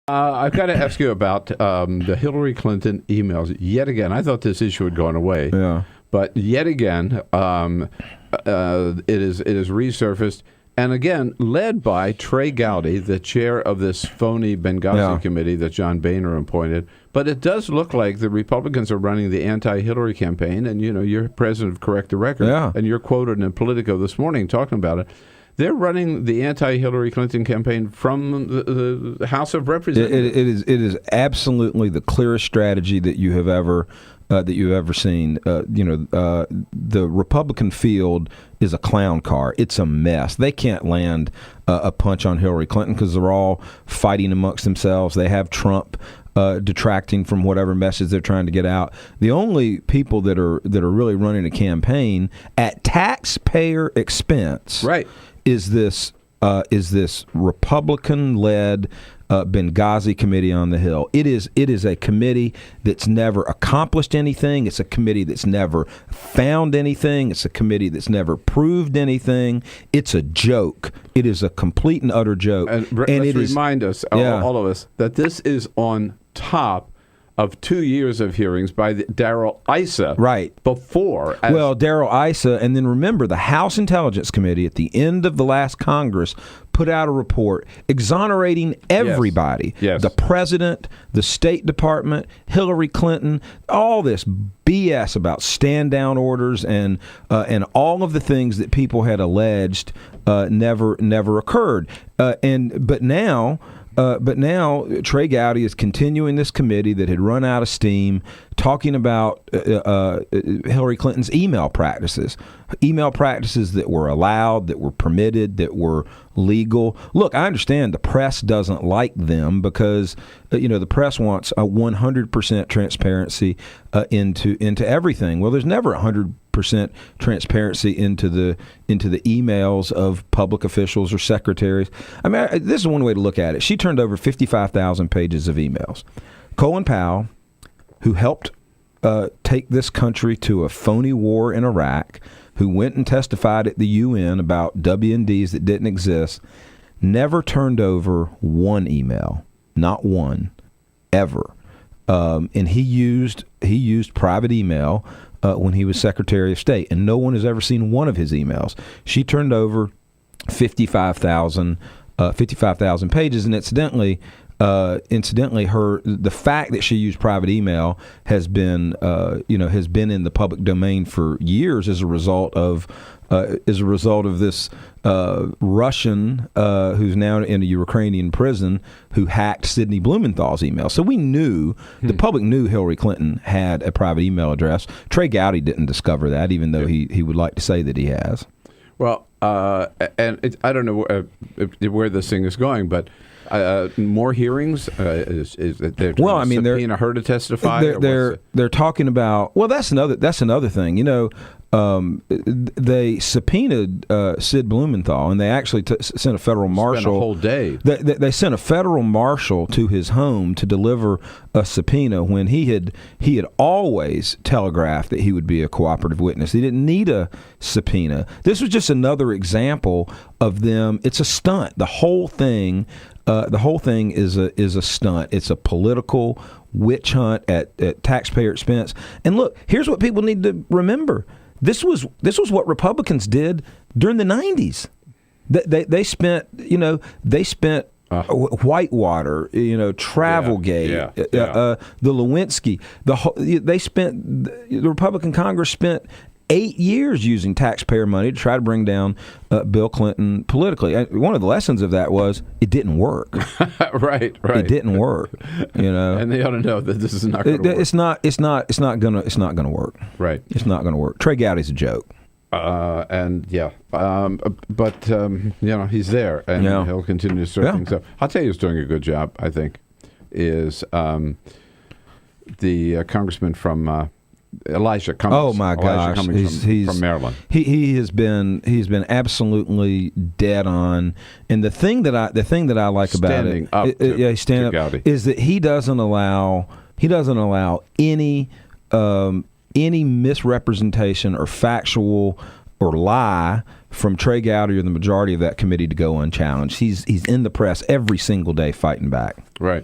I've got to ask you about the Hillary Clinton emails. Yet again, I thought this issue had gone away. Yeah. But yet again, it is resurfaced. And again, led by Trey Gowdy, the chair of this phony Benghazi committee that John Boehner appointed. But it does look like the Republicans are running the anti-Hillary campaign. And, you're president of Correct the Record. Yeah. And you're quoted in Politico this morning talking about it. They're running the anti-Hillary Clinton campaign from the House of Representatives. It is absolutely the clearest strategy that you have ever seen. The Republican field is a clown car. It's a mess. They can't land a punch on Hillary Clinton because they're all fighting amongst themselves. They have Trump detracting from whatever message they're trying to get out. The only people that are really running a campaign at taxpayer expense, right, is this Republican-led Benghazi committee on the Hill. It is a committee that's never accomplished anything. It's a committee that's never found anything. It's a committee that's never proved anything. It's a joke. It is a complete and utter joke. And let's remind us, all of us, that this is on top of 2 years of hearings by Darrell Issa. Right. Before. Darrell Issa, and then remember, the House Intelligence Committee at the end of the last Congress put out a report exonerating everybody. Yes. The president, the State Department, Hillary Clinton, all this BS about stand-down orders and all of the things that people had alleged never occurred. But now Trey Gowdy is continuing this committee that had run out of steam, talking about Hillary Clinton's email practices that were allowed, that were permitted, that were legal. Look, I understand the press doesn't like them because the press wants a 100% transparency into everything. Well, there's never 100% transparency into the emails of public officials or secretaries. I mean, this is one way to look at it. She turned over 55,000 pages of emails. Colin Powell, who helped take this country to a phony war in Iraq, who went and testified at the UN about WMDs that didn't exist, never turned over one email, not one, ever. And he used private email when he was Secretary of State, and no one has ever seen one of his emails. She turned over 55,000 pages, and incidentally, the fact that she used private email has been in the public domain for years as a result of this Russian who's now in a Ukrainian prison who hacked Sidney Blumenthal's email. So we knew, the public knew Hillary Clinton had a private email address. Trey Gowdy didn't discover that, even though he would like to say that he has. Well, and I don't know where this thing is going, but more hearings? Is they're subpoena her to testify? They're talking about. Well, that's another thing. They subpoenaed Sid Blumenthal, and they actually sent a federal marshal. Spent a whole day. They sent a federal marshal to his home to deliver a subpoena when he had always telegraphed that he would be a cooperative witness. He didn't need a subpoena. This was just another example of them. It's a stunt. The whole thing is a stunt. It's a political witch hunt at taxpayer expense. And look, here's what people need to remember. This was what Republicans did during the 90s. They spent Whitewater, Travelgate, the Lewinsky. The Republican Congress spent 8 years using taxpayer money to try to bring down Bill Clinton politically. One of the lessons of that was it didn't work. Right. It didn't work. And they ought to know that this is not going to work. It's not going to work. Right. It's not going to work. Trey Gowdy's a joke. But he's there, and he'll continue to sort things up. I'll tell you who's doing a good job, I think, is the congressman from Elijah Cummings. Oh my gosh, he's from Maryland. He's been absolutely dead on. And the thing that I like about it, is that he doesn't allow any misrepresentation or factual or lie from Trey Gowdy or the majority of that committee to go unchallenged. He's in the press every single day fighting back. Right.